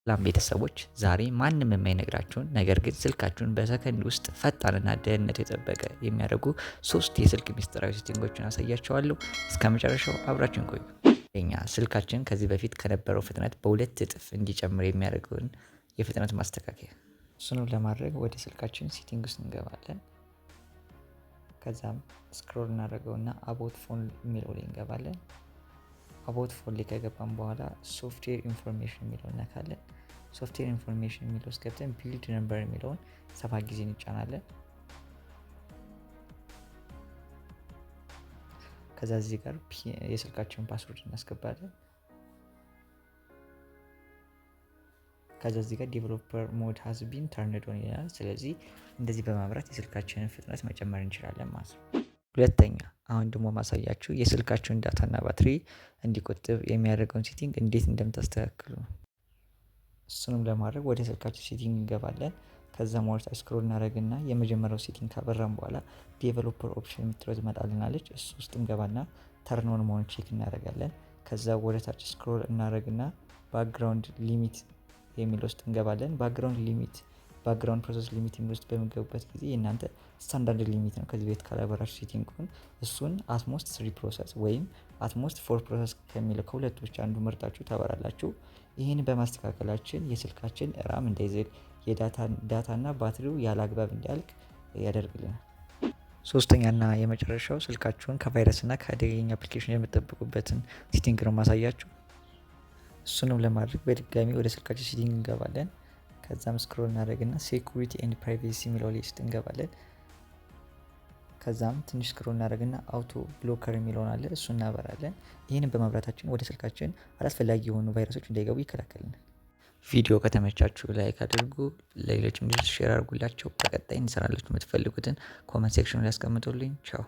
ሰላም ቤተሰቦች፣ ዛሬ ማንም የማይነግራችሁን ነገር ግን ስልካችሁን በሰከንድ ውስጥ ፈጣንና ደህንነቱ የጠበቀ የሚያደርጉ 3 የስልክ ሚስጥራዊ ሴቲንጎችን አሳያችኋለሁ። እስከ መጨረሻው አብራችሁን ቆዩ። እኛ ስልካችን ከዚህ በፊት ከነበረው ፍጥነት በ2 እጥፍ እንዲጨምር የሚያደርገውን የፍጥነት ማስተካከያ፣ እሱንም ለማድረግ ወደ ስልካችን ሴቲንግ ውስጥ እንገባለን። ከዛም ስክሮል እናደርገውና አባውት ፎን የሚለው ላይ እንገባለን። አባውት ፎን ላይ ከገባን በኋላ ሶፍትዌር ኢንፎርሜሽን የሚለውን ነካለን። ሶፍትዌር ኢንፎርሜሽን የሚለው ውስጥ ገብተን ቢልድ ነምበር የሚለውን 7 ጊዜ እንጫናለን። ከዛ እዚህ ጋር የስልካችንን ፓስወርድ እናስገባለን። ከዛ እዚህ ጋር ዴቨሎፐር ሞድ ሃዝ ቢን ተርንድ ኦን ይላል። ስለዚህ እንደዚህ በማብራት የስልካችንን ፍጥነት መጨመር እንችላለን ማለት ነው። ሁለተኛ፣ አሁን ደግሞ ማሳያችሁ የስልካችሁን ዳታና ባትሪ እንዲቆጥብ የሚያደርገውን ሴቲንግ እንዴት እንደምታስተካክሉ ነው። እሱንም ለማድረግ ወደ ስልካችን ሴቲንግ እንገባለን። ከዛ ሞርታ ስክሮል እናደርግና የመጀመሪያው ሴቲንግ ካበራን በኋላ ዴቨሎፐር ኦፕሽን የምትለው ትመጣልናለች። እሱ ውስጥ እንገባና ተርን ኦን መሆን ቼክ እናደርጋለን። ከዛ ወደ ታች ስክሮል እናደርግና ባክግራውንድ ሊሚት የሚል ውስጥ እንገባለን። ባክግራውንድ ፕሮሰስ ሊሚት የሚል ውስጥ በሚገቡበት ጊዜ የእናንተ ስታንዳርድ ሊሚት ነው። ከዚህ ቤት ካላበራችሁ ሴቲንጉን እሱን አትሞስት 3 ፕሮሰስ ወይም አትሞስት 4 ፕሮሰስ ከሚለው ከሁለቱ ብቻ አንዱ መርጣችሁ ታበራላችሁ። ይህን በማስተካከላችን የስልካችን ራም እንዳይዝግ የዳታና ባትሪው ያለ አግባብ እንዲያልቅ ያደርግልናል። ሶስተኛና የመጨረሻው ስልካችሁን ከቫይረስና ከአደገኛ አፕሊኬሽን የምትጠብቁበትን ሴቲንግ ነው ማሳያችሁ። እሱንም ለማድረግ በድጋሚ ወደ ስልካችን ሴቲንግ እንገባለን። ከዛም ስክሮል እናደርግና ሴኩሪቲ ኤንድ ፕራይቬሲ የሚለው ሊስት እንገባለን። ከዛም ትንሽ ስክሮል እናደርግና አውቶ ብሎከር የሚለውን አለ፣ እሱ እናበራለን። ይህንን በማብራታችን ወደ ስልካችን አላስፈላጊ የሆኑ ቫይረሶች እንዳይገቡ ይከላከልናል። ቪዲዮ ከተመቻችሁ ላይክ አድርጉ፣ ለሌሎችም ሼር አድርጉላቸው። በቀጣይ እንሰራላችሁ የምትፈልጉትን ኮመንት ሴክሽን ላይ ያስቀምጡልኝ። ቻው።